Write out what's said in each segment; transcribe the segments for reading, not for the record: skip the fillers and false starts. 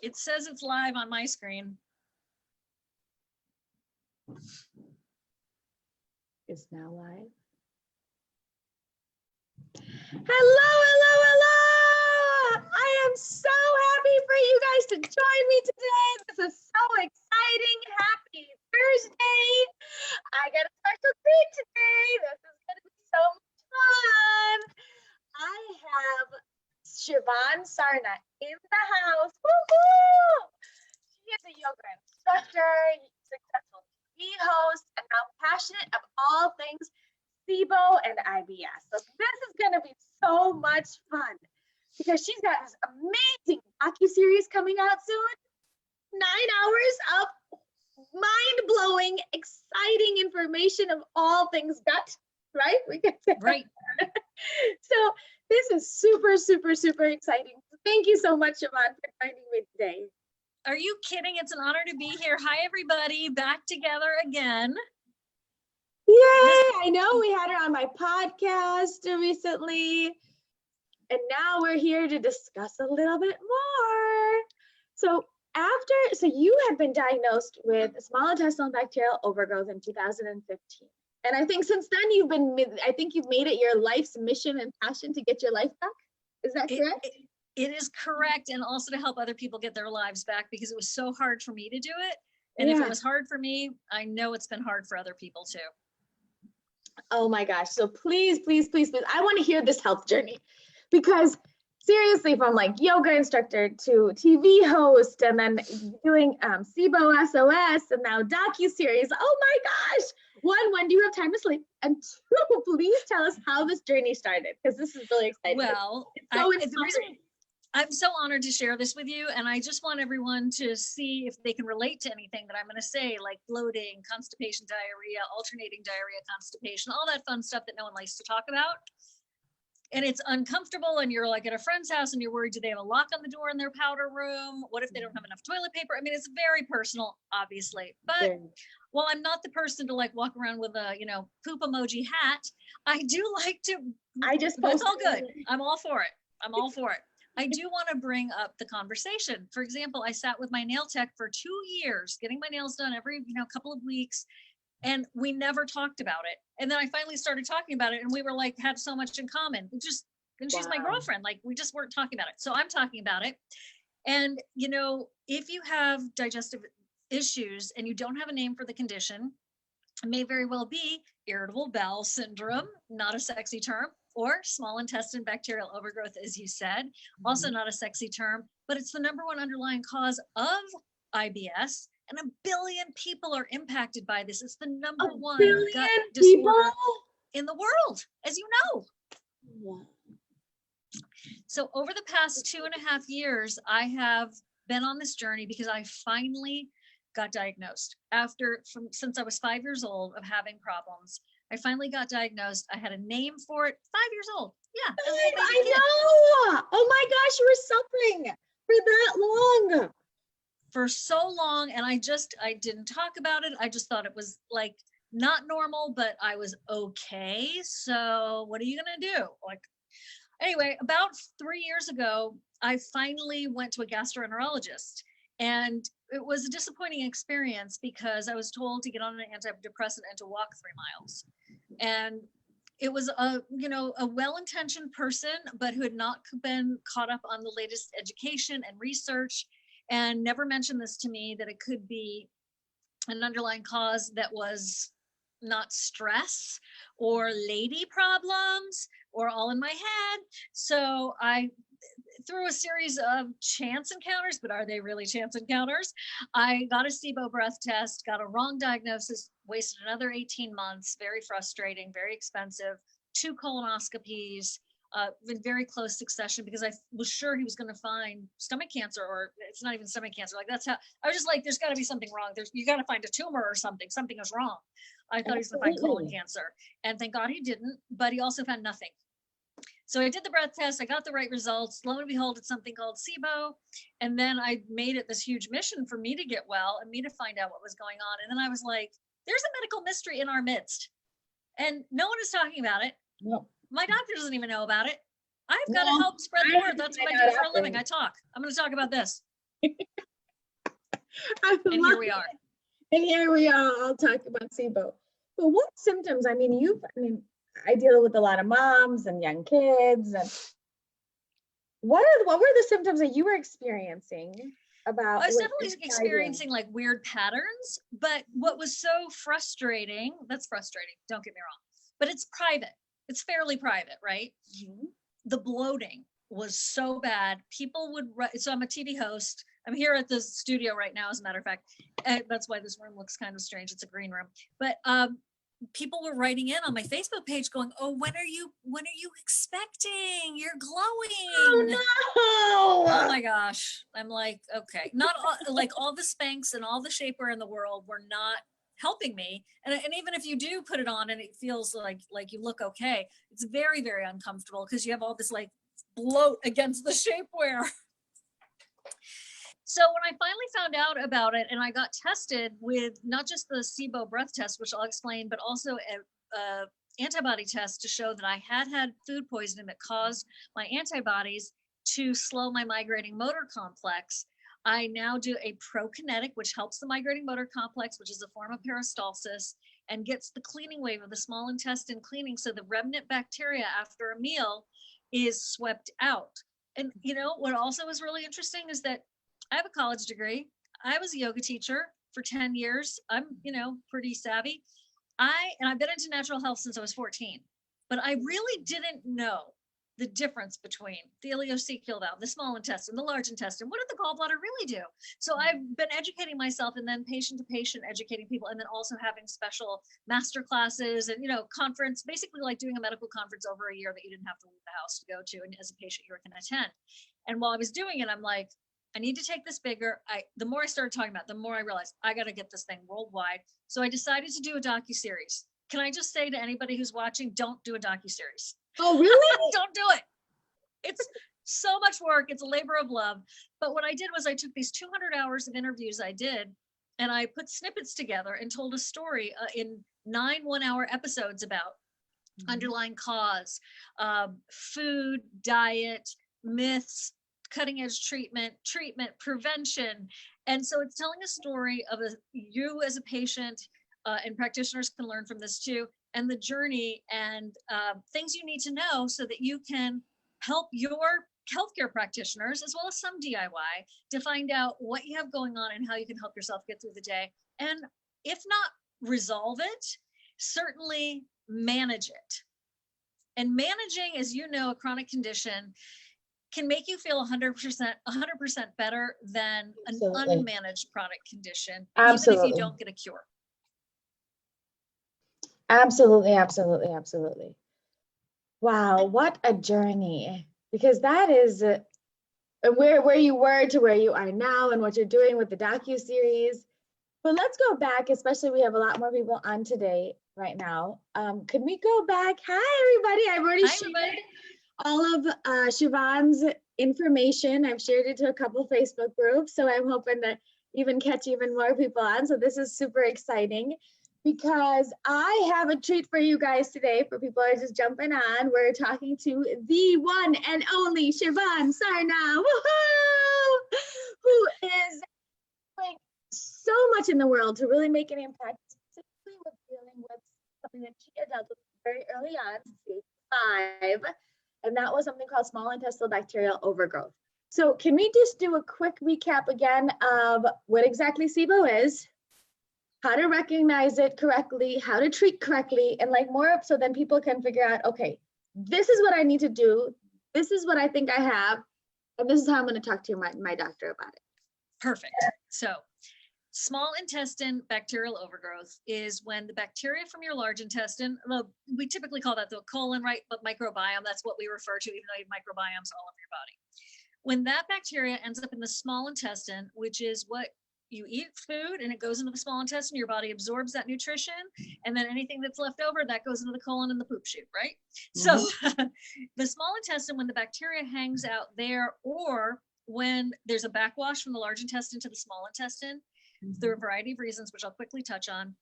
It says it's live on my screen. It's now live. Hello, hello, hello! I am so happy for you guys to join me today. This is so exciting. Happy Thursday. I got a special treat today. This is going to be so much fun. I have Shivan Sarna in the house. Woohoo! She is a yoga instructor, successful TV host, and now passionate of all things SIBO and IBS. So this is going to be so much fun because she's got this amazing docu-series coming out soon. 9 hours of mind-blowing, exciting information of all things gut, right? We can say right. So this is super, super, super exciting. Thank you so much, Shivan, for joining me today. Are you kidding? It's an honor to be here. Hi, everybody. Back together again. Yay! I know we had her on my podcast recently, and now we're here to discuss a little bit more. So you had been diagnosed with small intestinal bacterial overgrowth in 2015. And I think since then you've made it your life's mission and passion to get your life back. Is that correct? It is correct. And also to help other people get their lives back, because it was so hard for me to do it. And if it was hard for me, I know it's been hard for other people too. Oh my gosh. So please, please, please, please, I want to hear this health journey, because seriously, from like yoga instructor to TV host, and then doing SIBO SOS, and now docu-series. Oh my gosh. One, when do you have time to sleep? And two, please tell us how this journey started, because this is really exciting. Well, I'm so honored to share this with you. And I just want everyone to see if they can relate to anything that I'm going to say, like bloating, constipation, diarrhea, alternating diarrhea, constipation, all that fun stuff that no one likes to talk about. And it's uncomfortable, and you're like at a friend's house and you're worried, do they have a lock on the door in their powder room? What if they don't have enough toilet paper? I mean, it's very personal, obviously. But while I'm not the person to like walk around with a, poop emoji hat, I do like to, it's all good. I'm all for it. I'm all for it. I do want to bring up the conversation. For example, I sat with my nail tech for 2 years, getting my nails done every, couple of weeks. And we never talked about it. And then I finally started talking about it, and we were like, had so much in common. And she's my girlfriend. Like, we just weren't talking about it. So I'm talking about it. And, if you have digestive issues and you don't have a name for the condition, it may very well be irritable bowel syndrome, not a sexy term, or small intestine bacterial overgrowth, as you said, also not a sexy term, but it's the number one underlying cause of IBS. And 1 billion people are impacted by this. It's the number one gut disorder in the world, as you know. Yeah. So over the past 2.5 years, I have been on this journey because I finally got diagnosed since I was 5 years old of having problems. I finally got diagnosed. I had a name for it. 5 years old. Yeah. I know. Oh my gosh, you were suffering for that long. For so long, and I didn't talk about it. I just thought it was like not normal, but I was okay. So what are you gonna do? Like, anyway, about 3 years ago, I finally went to a gastroenterologist, and it was a disappointing experience because I was told to get on an antidepressant and to walk 3 miles. And it was a well-intentioned person, but who had not been caught up on the latest education and research, and never mentioned this to me, that it could be an underlying cause that was not stress or lady problems or all in my head. So I, through a series of chance encounters, but are they really chance encounters? I got a SIBO breath test, got a wrong diagnosis, wasted another 18 months, very frustrating, very expensive, 2 colonoscopies, in very close succession, because I was sure he was going to find stomach cancer, or it's not even stomach cancer. Like, that's how I was just like, there's got to be something wrong. You got to find a tumor or something. Something is wrong. I thought he was going to find colon cancer, and thank God he didn't, but he also found nothing. So I did the breath test. I got the right results. Lo and behold, it's something called SIBO. And then I made it this huge mission for me to get well and me to find out what was going on. And then I was like, there's a medical mystery in our midst, and no one is talking about it. No. My doctor doesn't even know about it. I've got to help spread the word. That's what I do for a living. I talk. I'm going to talk about this. And here we are. And here we are all talking about SIBO. But what symptoms? I mean, I deal with a lot of moms and young kids. And what were the symptoms that you were experiencing about? I was definitely experiencing like weird patterns, but what was so frustrating, that's frustrating, don't get me wrong, but it's private. It's fairly private, right? Mm-hmm. The bloating was so bad. People would, so I'm a TV host. I'm here at the studio right now, as a matter of fact. That's why this room looks kind of strange. It's a green room. But people were writing in on my Facebook page going, "Oh, when are you expecting? You're glowing." Oh no. Oh my gosh. I'm like, okay. Not all, like all the Spanx and all the shapewear in the world were not helping me. And even if you do put it on and it feels like you look okay, it's very, very uncomfortable because you have all this like bloat against the shapewear. So when I finally found out about it and I got tested with not just the SIBO breath test, which I'll explain, but also a antibody test to show that I had food poisoning that caused my antibodies to slow my migrating motor complex. I now do a prokinetic, which helps the migrating motor complex, which is a form of peristalsis, and gets the cleaning wave of the small intestine cleaning so the remnant bacteria after a meal is swept out. And you know what also was really interesting is that I have a college degree. I was a yoga teacher for 10 years. I'm, pretty savvy. I've been into natural health since I was 14, but I really didn't know the difference between the ileocecal valve, the small intestine, the large intestine. What did the gallbladder really do? So I've been educating myself and then patient to patient educating people, and then also having special master classes and, conference, basically like doing a medical conference over a year that you didn't have to leave the house to go to. And as a patient, you can attend. And while I was doing it, I'm like, I need to take this bigger. The more I started talking about it, the more I realized I got to get this thing worldwide. So I decided to do a docuseries. Can I just say to anybody who's watching, don't do a docuseries. Oh, really? Don't do it. It's so much work. It's a labor of love. But what I did was I took these 200 hours of interviews I did, and I put snippets together and told a story in 9 one-hour episodes about underlying cause, food, diet, myths, cutting edge treatment, prevention. And so it's telling a story of you as a patient, and practitioners can learn from this too, and the journey and things you need to know so that you can help your healthcare practitioners, as well as some DIY, to find out what you have going on and how you can help yourself get through the day. And if not resolve it, certainly manage it. And managing, as you know, a chronic condition can make you feel 100% better than Absolutely. an unmanaged chronic condition, Absolutely. even if you don't get a cure. Absolutely, absolutely, absolutely. Wow, what a journey. Because that is where you were to where you are now and what you're doing with the docuseries. But let's go back, especially we have a lot more people on today right now. Could we go back? Hi, everybody. I've already shared all of Shivan's information. I've shared it to a couple Facebook groups, so I'm hoping to even catch even more people on. So this is super exciting because I have a treat for you guys today. For people who are just jumping on, we're talking to the one and only Shivan Sarna, who is doing so much in the world to really make an impact, specifically with dealing with something that she had dealt with very early on, stage 5. And that was something called small intestinal bacterial overgrowth. So can we just do a quick recap again of what exactly SIBO is, how to recognize it correctly, how to treat correctly, and like more so then people can figure out, okay, this is what I need to do. This is what I think I have. And this is how I'm going to talk to my doctor about it. Perfect. So small intestine bacterial overgrowth is when the bacteria from your large intestine, well, we typically call that the colon, right? But microbiome, that's what we refer to, even though you have microbiomes all over your body. When that bacteria ends up in the small intestine, which is what you eat food and it goes into the small intestine, your body absorbs that nutrition, and then anything that's left over, that goes into the colon and the poop chute, right? Mm-hmm. So the small intestine, when the bacteria hangs out there, or when there's a backwash from the large intestine to the small intestine, there are a variety of reasons, which I'll quickly touch on.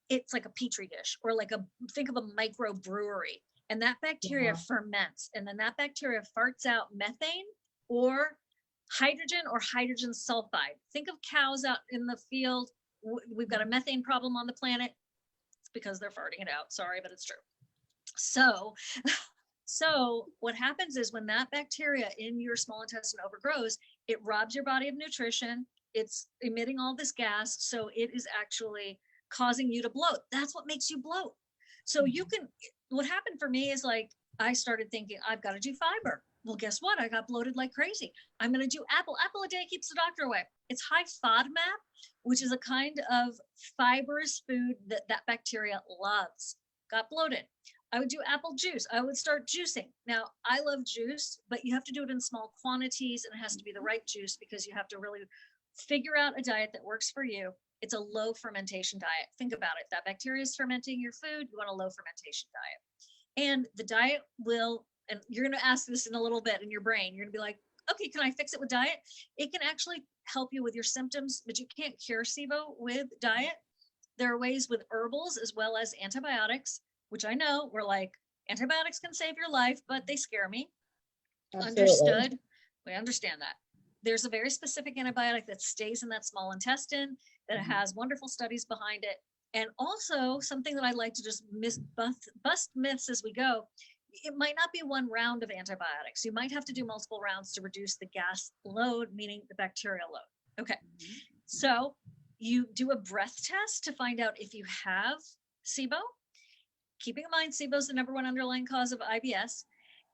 It's like a petri dish, or like think of a microbrewery, and that bacteria ferments, and then that bacteria farts out methane or hydrogen or hydrogen sulfide. Think of cows out in the field. We've got a methane problem on the planet. It's because they're farting it out. Sorry, but it's true. So what happens is when that bacteria in your small intestine overgrows, it robs your body of nutrition. It's emitting all this gas. So it is actually causing you to bloat. That's what makes you bloat. So you can, what happened for me is like, I started thinking, I've got to do fiber. Well, guess what? I got bloated like crazy. I'm going to do apple. Apple a day keeps the doctor away. It's high FODMAP, which is a kind of fibrous food that bacteria loves. Got bloated. I would do apple juice. I would start juicing. Now, I love juice, but you have to do it in small quantities, and it has to be the right juice because you have to really figure out a diet that works for you. It's a low fermentation diet. Think about it. That bacteria is fermenting your food. You want a low fermentation diet. And the diet will, and you're going to ask this in a little bit in your brain. You're going to be like, okay, can I fix it with diet? It can actually help you with your symptoms, but you can't cure SIBO with diet. There are ways with herbals as well as antibiotics, which I know we're like, antibiotics can save your life, but they scare me. Absolutely. Understood. We understand that. There's a very specific antibiotic that stays in that small intestine, that has wonderful studies behind it. And also something that I like to just bust myths as we go. It might not be one round of antibiotics. You might have to do multiple rounds to reduce the gas load, meaning the bacterial load. Okay. So you do a breath test to find out if you have SIBO. Keeping in mind, SIBO is the #1 underlying cause of IBS.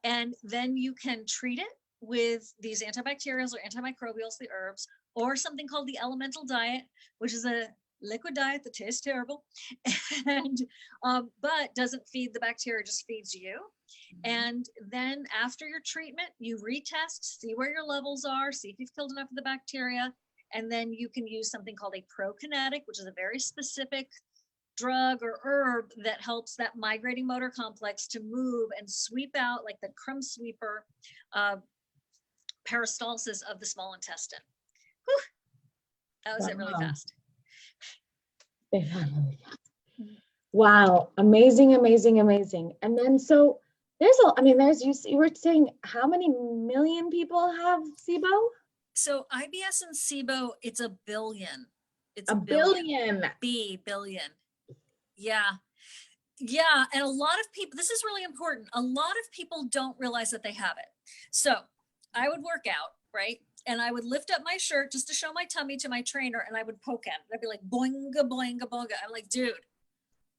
And then you can treat it with these antibacterials or antimicrobials, the herbs, or something called the elemental diet, which is a liquid diet that tastes terrible, and but doesn't feed the bacteria, just feeds you. And then after your treatment, you retest, see where your levels are, see if you've killed enough of the bacteria, and then you can use something called a prokinetic, which is a very specific drug or herb that helps that migrating motor complex to move and sweep out, like the crumb sweeper, peristalsis of the small intestine. Whew. That was it really fast. Wow, amazing, amazing, amazing. And then so there's you were saying how many million people have SIBO? So IBS and SIBO, it's a billion. It's a billion. Billion. Yeah. Yeah. And a lot of people, this is really important. A lot of people don't realize that they have it. So I would work out, right? And I would lift up my shirt just to show my tummy to my trainer, and I would poke at it. I'd be like, boinga, boinga, boinga. I'm like, dude,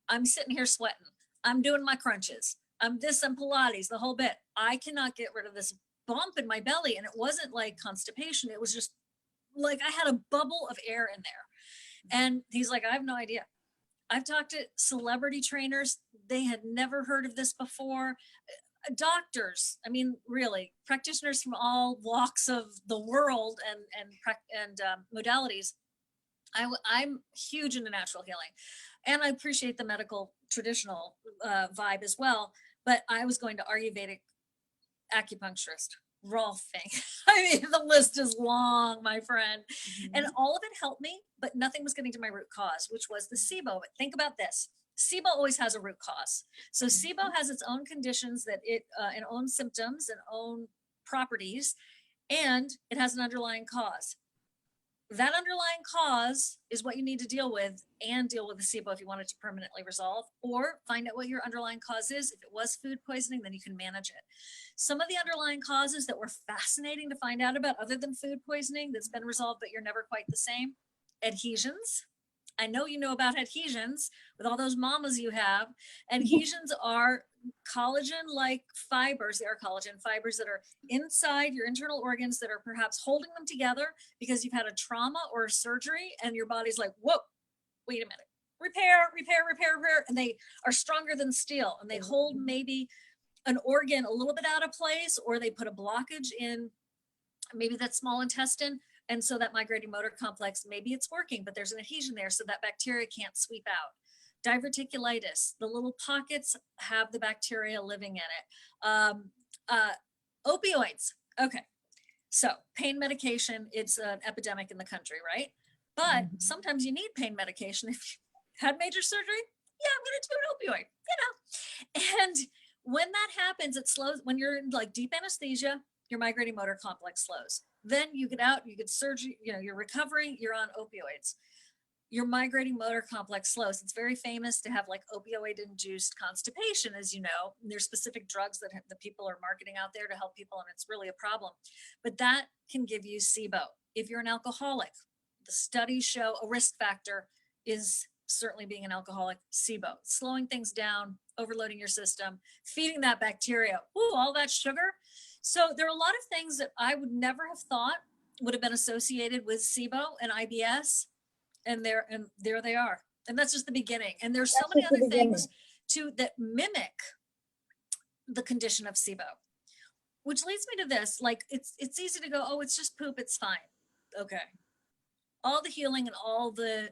I'm sitting here sweating. I'm doing my crunches. I'm Pilates, the whole bit. I cannot get rid of this bump in my belly. And it wasn't like constipation. It was just like I had a bubble of air in there. And he's like, I have no idea. I've talked to celebrity trainers. They had never heard of this before. Doctors, I mean, really, practitioners from all walks of the world and modalities. I'm huge into natural healing, and I appreciate the medical traditional vibe as well. But I was going to Ayurvedic acupuncturist, Rolfing. I mean, the list is long, my friend. And all of it helped me, but nothing was getting to my root cause, which was the SIBO. But think about this. SIBO always has a root cause. So SIBO has its own conditions that and own symptoms and own properties, and it has an underlying cause. That underlying cause is what you need to deal with, and deal with the SIBO if you want it to permanently resolve, or find out what your underlying cause is. If it was food poisoning, then you can manage it. Some of the underlying causes that were fascinating to find out about, other than food poisoning, that's been resolved, but you're never quite the same. Adhesions. I know you know about adhesions with all those mamas you have. Adhesions are collagen-like fibers. They are collagen fibers that are inside your internal organs that are perhaps holding them together because you've had a trauma or a surgery, and your body's like, whoa, wait a minute, repair. And they are stronger than steel, and they hold maybe an organ a little bit out of place, or they put a blockage in maybe that small intestine. And so that migrating motor complex, maybe it's working, but there's an adhesion there, so that bacteria can't sweep out. Diverticulitis, the little pockets have the bacteria living in it. Opioids. Okay. So pain medication, it's an epidemic in the country, right? But sometimes you need pain medication. If you had major surgery, yeah, I'm going to do an opioid, you know. And when that happens, it slows. When you're in like deep anesthesia, your migrating motor complex slows. Then you get out, you get surgery, you're recovering, you're on opioids. Your migrating motor complex slows. It's very famous to have like opioid induced constipation, as you know. And there's specific drugs that the people are marketing out there to help people, and it's really a problem. But that can give you SIBO. If you're an alcoholic, the studies show a risk factor is certainly being an alcoholic. SIBO, slowing things down, overloading your system, feeding that bacteria, all that sugar. So there are a lot of things that I would never have thought would have been associated with SIBO and IBS. And there they are. And that's just the beginning. And there's so many other things too that mimic the condition of SIBO, which leads me to this. Like it's easy to go, oh, it's just poop, it's fine. Okay. All the healing and all the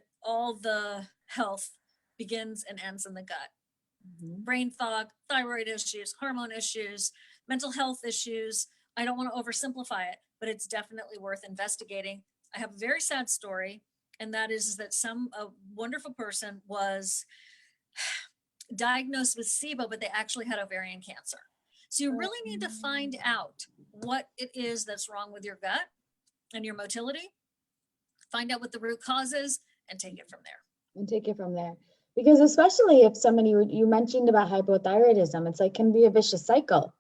health begins and ends in the gut. Mm-hmm. Brain fog, thyroid issues, hormone issues, mental health issues. I don't want to oversimplify it, but it's definitely worth investigating. I have a very sad story. And that is that a wonderful person was diagnosed with SIBO, but they actually had ovarian cancer. So you really need to find out what it is that's wrong with your gut and your motility, find out what the root cause is, and take it from there. Because especially if somebody, you mentioned about hypothyroidism, it's like can be a vicious cycle,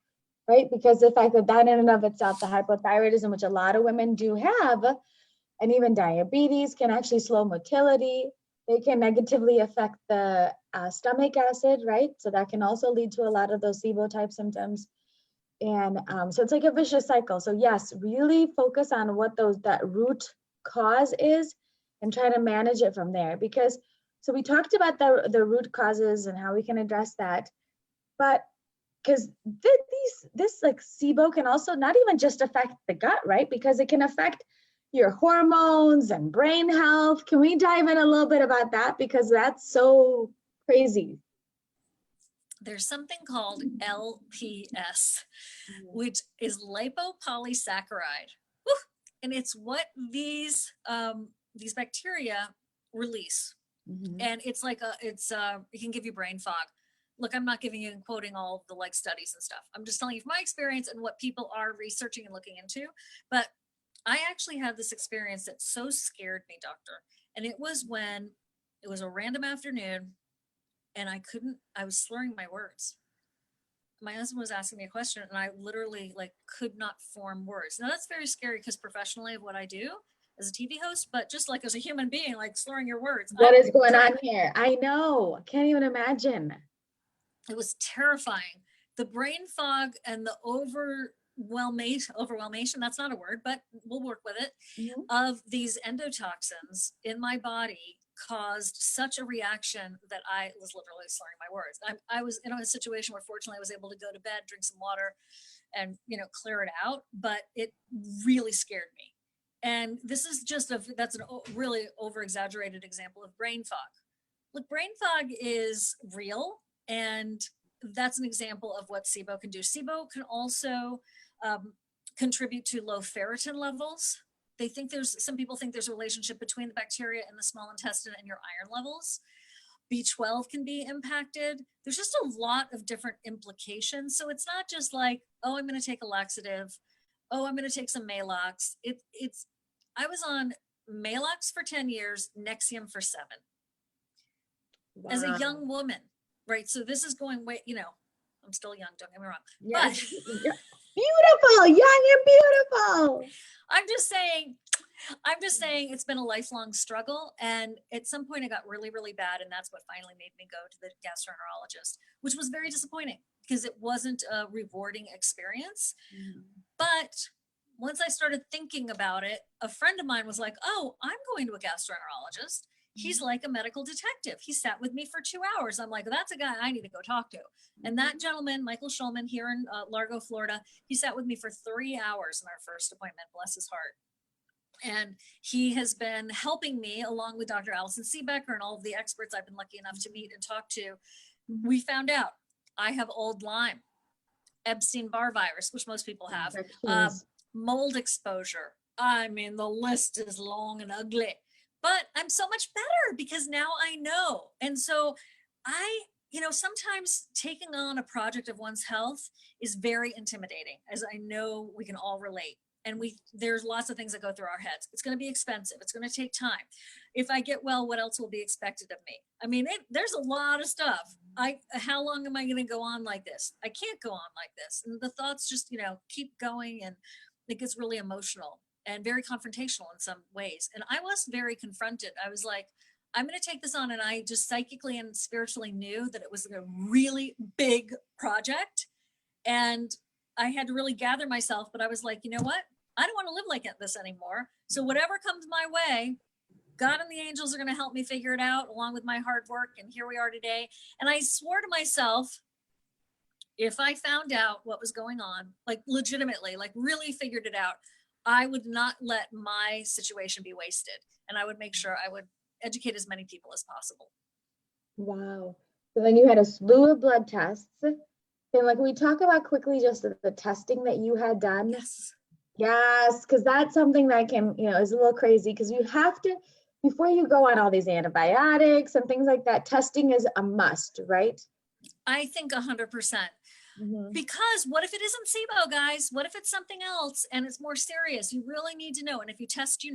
right? Because the fact that in and of itself, the hypothyroidism, which a lot of women do have, and even diabetes can actually slow motility. They can negatively affect the stomach acid, right? So that can also lead to a lot of those SIBO type symptoms. And so it's like a vicious cycle. So yes, really focus on what that root cause is and try to manage it from there. Because, so we talked about the root causes and how we can address that. But because this like SIBO can also not even just affect the gut, right? Because it can affect your hormones and brain health. Can we dive in a little bit about that? Because that's so crazy. There's something called LPS, which is lipopolysaccharide. Woo! And it's what these bacteria release. Mm-hmm. And it's like it can give you brain fog. Look, I'm not giving you and quoting all the like studies and stuff. I'm just telling you from my experience and what people are researching and looking into. But I actually had this experience that so scared me, doctor. And it was when it was a random afternoon and I was slurring my words. My husband was asking me a question and I literally like could not form words. Now that's very scary because professionally of what I do as a TV host, but just like as a human being, like slurring your words. What is going on here? I know. I can't even imagine. It was terrifying. The brain fog and the overwhelmation, that's not a word, but we'll work with it, mm-hmm. of these endotoxins in my body caused such a reaction that I was literally slurring my words. I was in a situation where fortunately I was able to go to bed, drink some water and, clear it out, but it really scared me. And this is that's a really over exaggerated example of brain fog. Look, brain fog is real. And that's an example of what SIBO can do. SIBO can also contribute to low ferritin levels. Some people think there's a relationship between the bacteria in the small intestine and your iron levels. B12 can be impacted. There's just a lot of different implications. So it's not just like, oh, I'm going to take a laxative. Oh, I'm going to take some Malox. I was on Malox for 10 years, Nexium for 7. Wow. As a young woman. Right. So this is going way, I'm still young. Don't get me wrong. Yes. But beautiful, young and beautiful. I'm just saying it's been a lifelong struggle. And at some point it got really, really bad. And that's what finally made me go to the gastroenterologist, which was very disappointing because it wasn't a rewarding experience. Mm-hmm. But once I started thinking about it, a friend of mine was like, oh, I'm going to a gastroenterologist. He's like a medical detective. He sat with me for 2 hours. I'm like, that's a guy I need to go talk to. And that gentleman, Michael Schulman here in Largo, Florida, he sat with me for 3 hours in our first appointment, bless his heart. And he has been helping me along with Dr. Allison Seebecker and all of the experts I've been lucky enough to meet and talk to. We found out I have old Lyme, Epstein-Barr virus, which most people have, mold exposure. I mean, the list is long and ugly. But I'm so much better because now I know. And so sometimes taking on a project of one's health is very intimidating, as I know we can all relate. And there's lots of things that go through our heads. It's going to be expensive. It's going to take time. If I get well, what else will be expected of me? I mean, there's a lot of stuff. How long am I going to go on like this? I can't go on like this. And the thoughts just, keep going, and it gets really emotional and very confrontational in some ways. And I was very confronted. I was like, I'm going to take this on. And I just psychically and spiritually knew that it was a really big project. And I had to really gather myself, but I was like, you know what? I don't want to live like this anymore. So whatever comes my way, God and the angels are going to help me figure it out along with my hard work. And here we are today. And I swore to myself, if I found out what was going on, like legitimately, like really figured it out, I would not let my situation be wasted. And I would make sure I would educate as many people as possible. Wow. So then you had a slew of blood tests. And like we talk about quickly just the testing that you had done. Yes. Yes, because that's something that can, is a little crazy because you have to, before you go on all these antibiotics and things like that, testing is a must, right? I think 100%. Mm-hmm. Because what if it isn't SIBO, guys? What if it's something else and it's more serious? You really need to know. And if you test,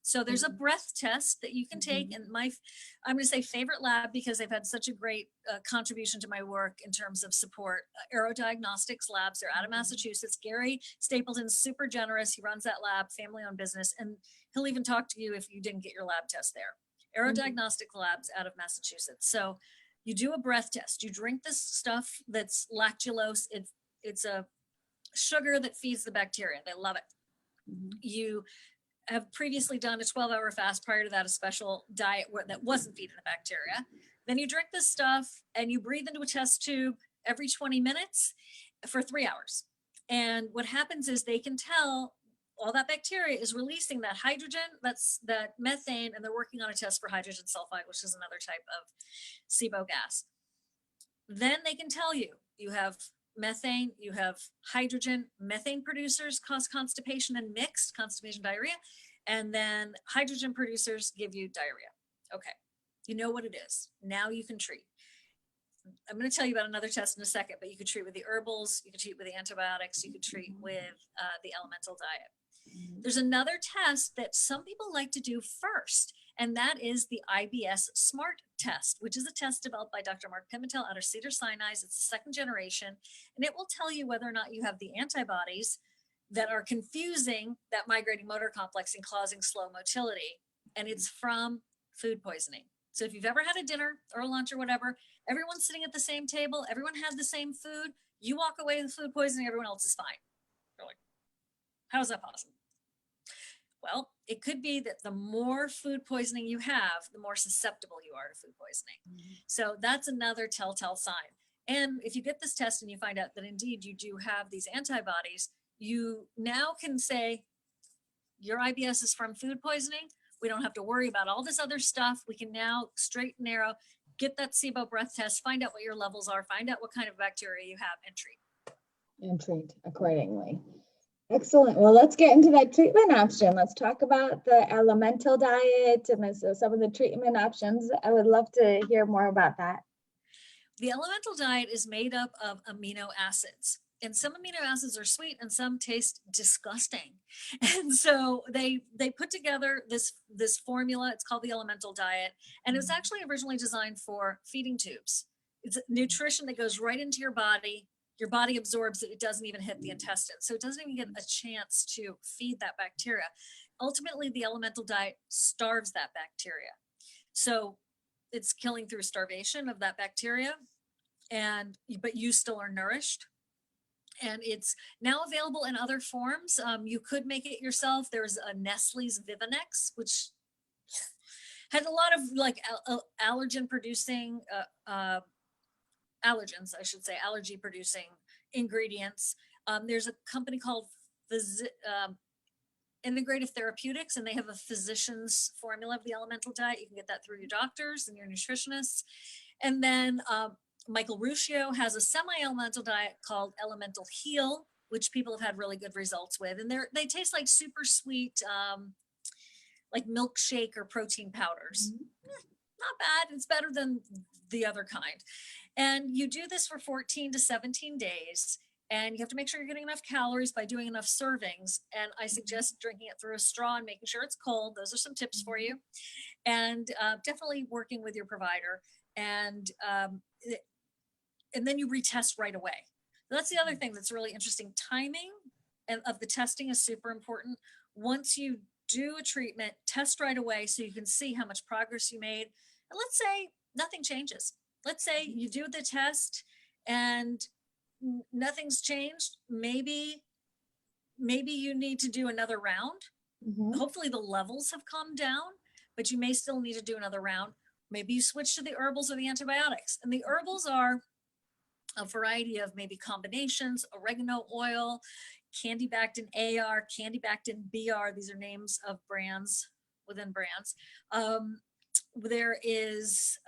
So there's a breath test that you can take. And I'm going to say favorite lab, because they've had such a great contribution to my work in terms of support. Aero Diagnostics Labs, they're out of Massachusetts. Gary Stapleton's super generous. He runs that lab, family-owned business. And he'll even talk to you if you didn't get your lab test there. Aero Diagnostic Labs out of Massachusetts. So you do a breath test. You drink this stuff that's lactulose. It's a sugar that feeds the bacteria. They love it. You have previously done a 12-hour fast, prior to that a special diet that wasn't feeding the bacteria. Then you drink this stuff and you breathe into a test tube every 20 minutes for 3 hours. And what happens is they can tell all that bacteria is releasing that hydrogen, that methane, and they're working on a test for hydrogen sulfide, which is another type of SIBO gas. Then they can tell you have methane, you have hydrogen. Methane producers cause constipation and mixed constipation diarrhea. And then hydrogen producers give you diarrhea. Okay, you know what it is. Now you can treat. I'm going to tell you about another test in a second, but you could treat with the herbals, you could treat with the antibiotics, you could treat with the elemental diet. There's another test that some people like to do first, and that is the IBS SMART test, which is a test developed by Dr. Mark Pimentel out of Cedars-Sinai. It's the second generation, and it will tell you whether or not you have the antibodies that are confusing that migrating motor complex and causing slow motility, and it's from food poisoning. So if you've ever had a dinner or a lunch or whatever, everyone's sitting at the same table, everyone had the same food, you walk away with food poisoning, everyone else is fine. You're like, how is that possible? Well, it could be that the more food poisoning you have, the more susceptible you are to food poisoning. So that's another telltale sign. And if you get this test and you find out that indeed you do have these antibodies, you now can say your IBS is from food poisoning. We don't have to worry about all this other stuff. We can now straight and narrow, get that SIBO breath test, find out what your levels are, find out what kind of bacteria you have, and treat. And treat accordingly. Excellent. Well, let's get into that treatment option. Let's talk about the elemental diet and some of the treatment options. I would love to hear more about that. The elemental diet is made up of amino acids. And some amino acids are sweet and some taste disgusting. And so they put together this formula. It's called the elemental diet. And it was actually originally designed for feeding tubes. It's nutrition that goes right into your body. Your body absorbs it. It doesn't even hit the intestine. So it doesn't even get a chance to feed that bacteria. Ultimately, the elemental diet starves that bacteria. So it's killing through starvation of that bacteria, but you still are nourished. And it's now available in other forms. You could make it yourself. There's a Nestle's Vivanex, which had a lot of like allergen producing allergens, I should say, allergy producing ingredients. There's a company called Integrative Therapeutics, and they have a physician's formula of the elemental diet. You can get that through your doctors and your nutritionists. And then Michael Ruscio has a semi-elemental diet called Elemental Heal, which people have had really good results with. And they taste like super sweet, like milkshake or protein powders. Not bad. It's better than the other kind. And you do this for 14 to 17 days. and you have to make sure you're getting enough calories by doing enough servings. And I suggest drinking it through a straw and making sure it's cold. Those are some tips for you. And definitely working with your provider. And then you retest right away. That's the other thing that's really interesting. Timing of the testing is super important. Once you do a treatment, test right away so you can see how much progress you made. And let's say nothing changes. Let's say you do the test and nothing's changed. Maybe you need to do another round. Hopefully the levels have come down, but you may still need to do another round. Maybe you switch to the herbals or the antibiotics. And the herbals are a variety of maybe combinations: oregano oil, Candibactin AR, Candibactin BR. These are names of brands within brands. There is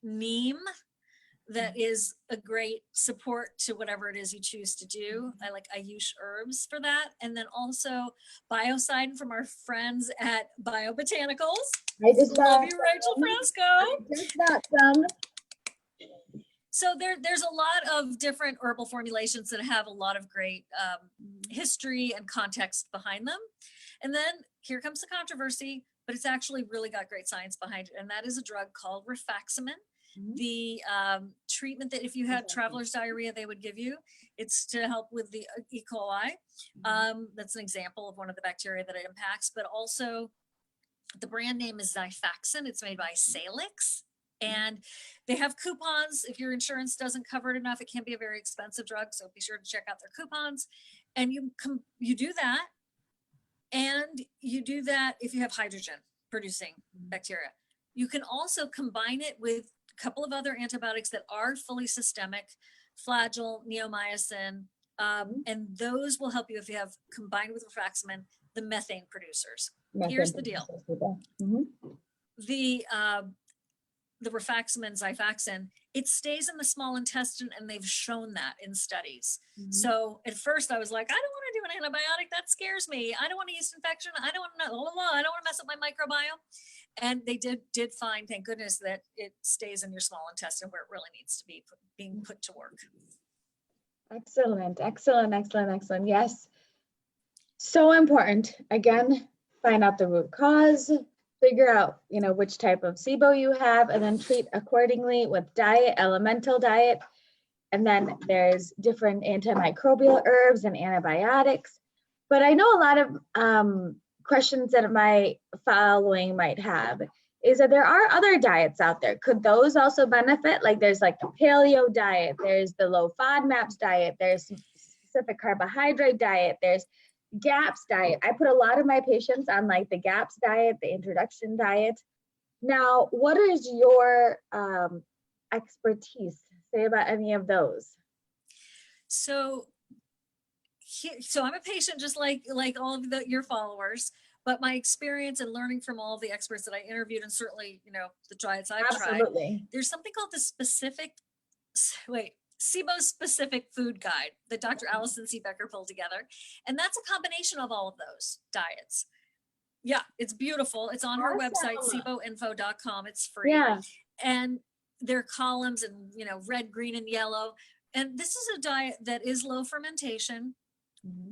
neem, that is a great support to whatever it is you choose to do. I like Ayush herbs for that. And then also Biocidin from our friends at Biobotanicals. I just love you, Rachel Fresco. I just got some. So there's a lot of different herbal formulations that have a lot of great history and context behind them. And then here comes the controversy, but it's actually really got great science behind it. And that is a drug called rifaximin. The treatment that if you had traveler's diarrhea, they would give you. It's to help with the E. coli. That's an example of one of the bacteria that it impacts, but also the brand name is Xifaxan. It's made by Salix. And they have coupons. If your insurance doesn't cover it enough, it can be a very expensive drug. So be sure to check out their coupons. And you do that. And you do that if you have hydrogen producing bacteria. You can also combine it with a couple of other antibiotics that are fully systemic: Flagyl, neomycin, and those will help you if you have, combined with rifaximin, the methane producers. Here's the deal. The rifaximin, Xifaxan, it stays in the small intestine, and they've shown that in studies. So at first I was like, I don't want to do an antibiotic. That scares me. I don't want a yeast infection. I don't want to, I don't want to mess up my microbiome. And they did find, thank goodness, that it stays in your small intestine where it really needs to be being put to work. Excellent, excellent, excellent, excellent. Yes. So important. Again, find out the root cause, figure out, which type of SIBO you have, and then treat accordingly with diet, elemental diet. And then there's different antimicrobial herbs and antibiotics. But I know a lot of questions that my following might have is that there are other diets out there. Could those also benefit? Like there's like the paleo diet, there's the low FODMAPs diet, there's specific carbohydrate diet, there's GAPS diet. I put a lot of my patients on like the GAPS diet, the introduction diet. Now, what is your expertise say about any of those? So I'm a patient just like all of your followers, but my experience and learning from all of the experts that I interviewed, and certainly, the diets I've tried, there's something called the SIBO specific food guide that Dr. Allison C. Becker pulled together. And that's a combination of all of those diets. Yeah, it's beautiful. It's on her website, SIBOinfo.com. It's free. Yeah. And there are columns in, red, green, and yellow. And this is a diet that is low fermentation.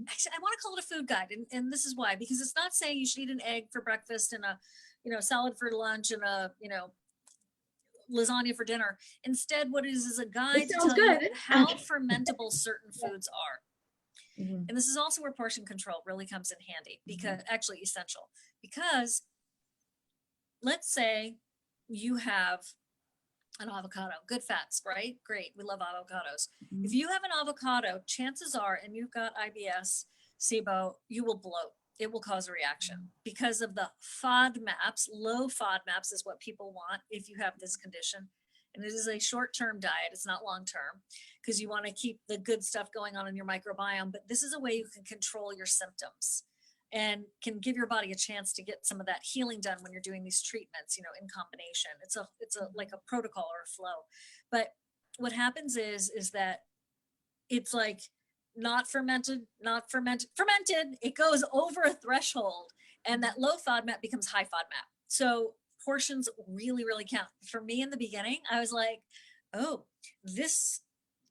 Actually, I want to call it a food guide. And this is why, because it's not saying you should eat an egg for breakfast and a, salad for lunch and a, lasagna for dinner. Instead, what it is a guide to tell you how fermentable certain foods are. And this is also where portion control really comes in handy, because actually essential, because let's say you have an avocado, good fats, right? Great. We love avocados. If you have an avocado, chances are, and you've got IBS, SIBO, you will bloat. It will cause a reaction because of the FODMAPs. Low FODMAPs is what people want if you have this condition. And it is a short-term diet. It's not long-term, because you want to keep the good stuff going on in your microbiome. But this is a way you can control your symptoms and can give your body a chance to get some of that healing done when you're doing these treatments, in combination. It's like a protocol or a flow. But what happens is that it's like not fermented, fermented. It goes over a threshold, and that low FODMAP becomes high FODMAP. So portions really, really count. For me in the beginning, I was like, oh, this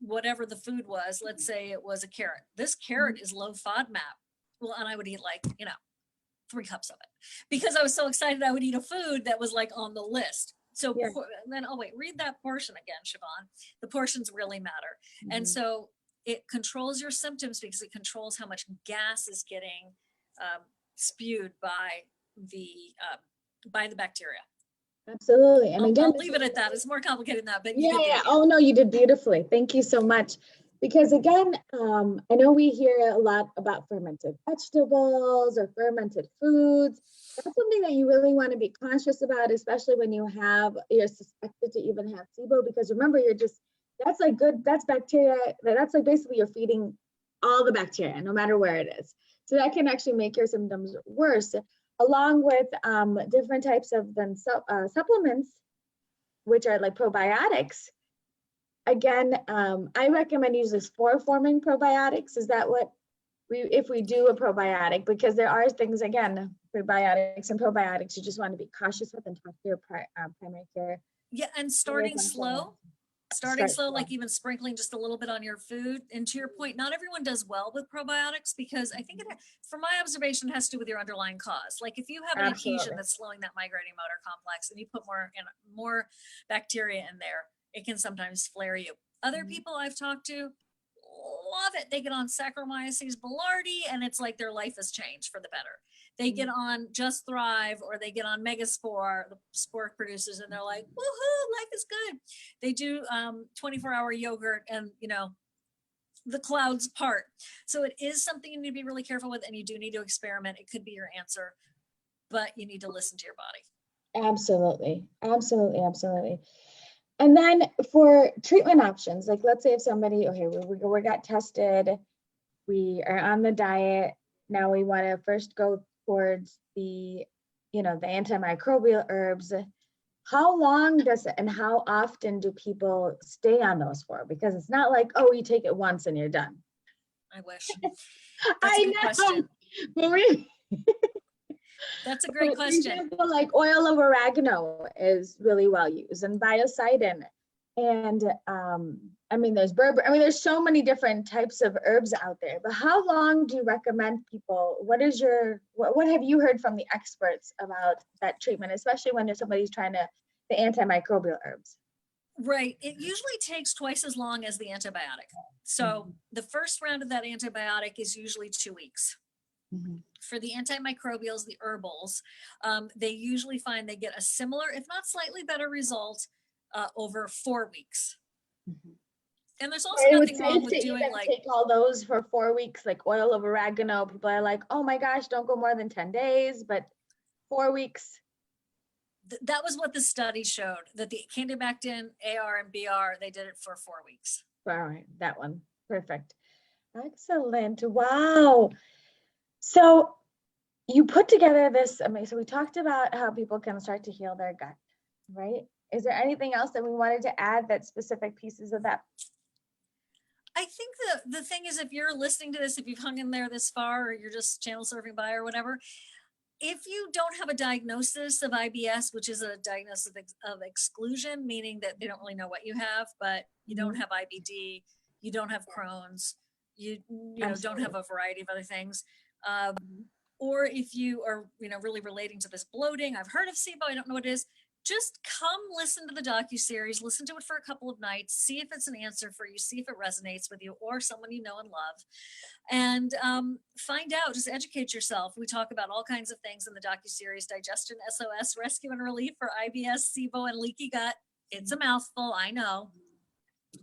whatever the food was. Let's say it was a carrot. This carrot is low FODMAP. Well, and I would eat like, 3 cups of it because I was so excited I would eat a food that was like on the list. So then, oh wait, read that portion again, Shivan. The portions really matter. And so it controls your symptoms because it controls how much gas is getting spewed by the bacteria. Absolutely. And again, I'll leave it at that. It's more complicated than that, but yeah. Oh no, you did beautifully. Thank you so much. Because again, I know we hear a lot about fermented vegetables or fermented foods. That's something that you really want to be conscious about, especially when you're suspected to even have SIBO, because remember, that's bacteria, that's like basically you're feeding all the bacteria, no matter where it is. So that can actually make your symptoms worse, along with different types of supplements, which are like probiotics. Again, I recommend using spore-forming probiotics. Is that what if we do a probiotic? Because there are things, again, prebiotics and probiotics, you just want to be cautious with and talk to your primary care. Yeah, and starting slow, like even sprinkling just a little bit on your food. And to your point, not everyone does well with probiotics because I think from my observation, it has to do with your underlying cause. Like if you have an adhesion that's slowing that migrating motor complex and you put more bacteria in there, it can sometimes flare you. Other people I've talked to love it. They get on Saccharomyces boulardii and it's like their life has changed for the better. They get on Just Thrive or they get on Megaspore, the spore producers, and they're like, woohoo, life is good. They do 24-hour yogurt and, the clouds part. So it is something you need to be really careful with, and you do need to experiment. It could be your answer, but you need to listen to your body. Absolutely. Absolutely. Absolutely. And then for treatment options, like let's say if somebody, we got tested, we are on the diet, now we want to first go towards the antimicrobial herbs. How long and how often do people stay on those for? Because it's not like, oh, you take it once and you're done. I wish. That's a good question. Really? That's a great question. For example, like oil of oregano is really well used, and biocidin. And there's so many different types of herbs out there, but how long do you recommend people? What have you heard from the experts about that treatment, especially when somebody's trying the antimicrobial herbs? Right. It usually takes twice as long as the antibiotic. So the first round of that antibiotic is usually 2 weeks. For the antimicrobials, the herbals, they usually find they get a similar, if not slightly better result over 4 weeks. And there's also nothing wrong with doing take all those for 4 weeks, like oil of oregano. People are like, oh my gosh, don't go more than 10 days, but 4 weeks. That was what the study showed, that the Candibactin, AR, and BR, they did it for 4 weeks. All right, that one. Perfect. Excellent. Wow. So you put together this, so we talked about how people can start to heal their gut, right? Is there anything else that we wanted to add, that specific pieces of that? I think the thing is, if you're listening to this, if you've hung in there this far, or you're just channel surfing by or whatever, if you don't have a diagnosis of IBS, which is a diagnosis of exclusion, meaning that they don't really know what you have, but you don't have IBD, you don't have Crohn's, you don't have a variety of other things. Or if you are, really relating to this bloating, I've heard of SIBO, I don't know what it is. Just come listen to the docuseries, listen to it for a couple of nights, see if it's an answer for you, see if it resonates with you or someone you know and love, and find out, just educate yourself. We talk about all kinds of things in the docuseries: digestion, SOS, rescue and relief for IBS, SIBO, and leaky gut. It's a mouthful, I know.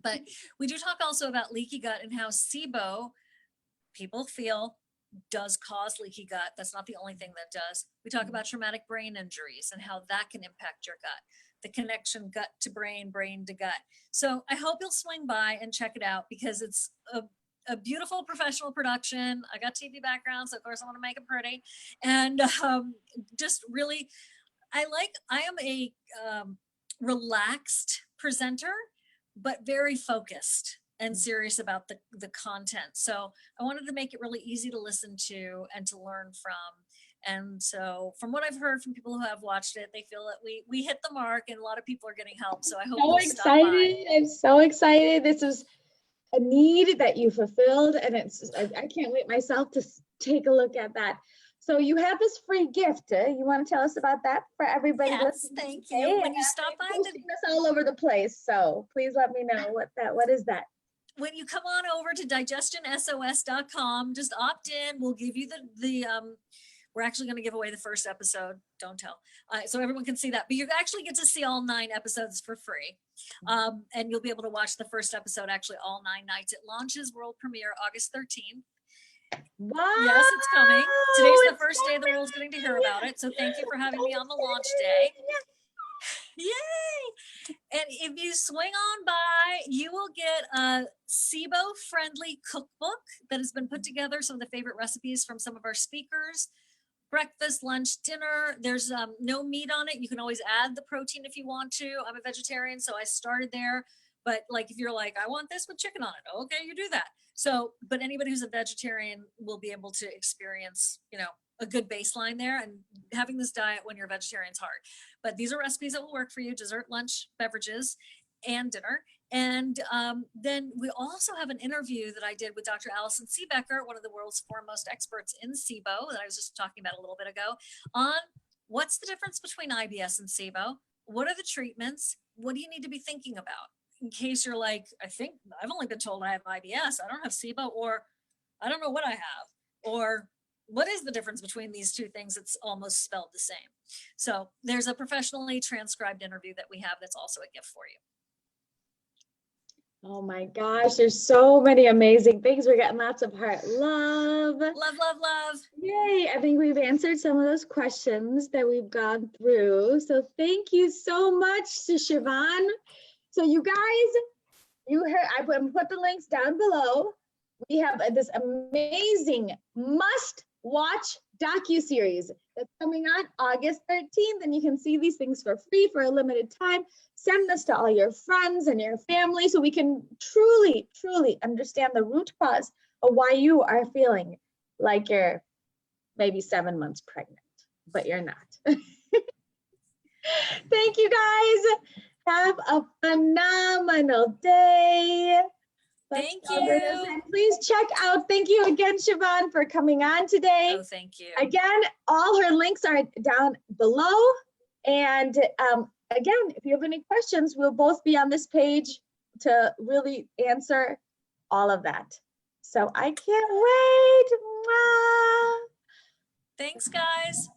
But we do talk also about leaky gut and how SIBO, people feel, does cause leaky gut. That's not the only thing that does. We talk about traumatic brain injuries and how that can impact your gut, the connection gut to brain, brain to gut. So I hope you'll swing by and check it out, because it's a beautiful professional production. I got TV background, so of course I want to make it pretty. And just really, I am a relaxed presenter, but very focused and serious about the content. So I wanted to make it really easy to listen to and to learn from. And so from what I've heard from people who have watched it, they feel that we hit the mark and a lot of people are getting help. So I hope you'll stop by. I'm so excited. This is a need that you fulfilled, and I can't wait myself to take a look at that. So you have this free gift. You want to tell us about that for everybody Yes, listening thank today? you. When And you stop by I'm posting this all over the place, so please let me know what is that. when you come on over to digestionsos.com, just opt in. We'll give you we're actually going to give away the first episode. Don't tell. So everyone can see that. But you actually get to see all 9 episodes for free. And you'll be able to watch the first episode actually all 9 nights. It launches world premiere August 13th. Wow. Yes, it's coming. Today's the first day the world's getting to hear about it. So thank you for having me on the launch day. Yay! And if you swing on by, you will get a SIBO friendly cookbook that has been put together, some of the favorite recipes from some of our speakers. Breakfast, lunch, dinner. There's no meat on it. You can always add the protein if you want to. I'm a vegetarian, so I started there. But like, if you're like, I want this with chicken on it, okay, you do that. So, but anybody who's a vegetarian will be able to experience, a good baseline there. And having this diet when you're a vegetarian is hard. But these are recipes that will work for you: dessert, lunch, beverages, and dinner. And then we also have an interview that I did with Dr. Allison Seebecker, one of the world's foremost experts in SIBO, that I was just talking about a little bit ago, on what's the difference between IBS and SIBO? What are the treatments? What do you need to be thinking about? In case you're like, I think I've only been told I have IBS, I don't have SIBO, or I don't know what I have, or what is the difference between these two things? It's almost spelled the same. So there's a professionally transcribed interview that we have that's also a gift for you. Oh my gosh, there's so many amazing things. We're getting lots of heart love. Love, love, love. Yay. I think we've answered some of those questions that we've gone through. So thank you so much to Shivan. So you guys, you heard, I put the links down below. We have this amazing must-watch docuseries that's coming on August 13th, and you can see these things for free for a limited time. Send this to all your friends and your family so we can truly, truly understand the root cause of why you are feeling like you're maybe 7 months pregnant, but you're not. Thank you guys. Have a phenomenal day. Thank you. And please check out, thank you again, Shivan, for coming on today. Oh, thank you. Again, all her links are down below. And again, if you have any questions, we'll both be on this page to really answer all of that. So I can't wait. Mwah. Thanks, guys.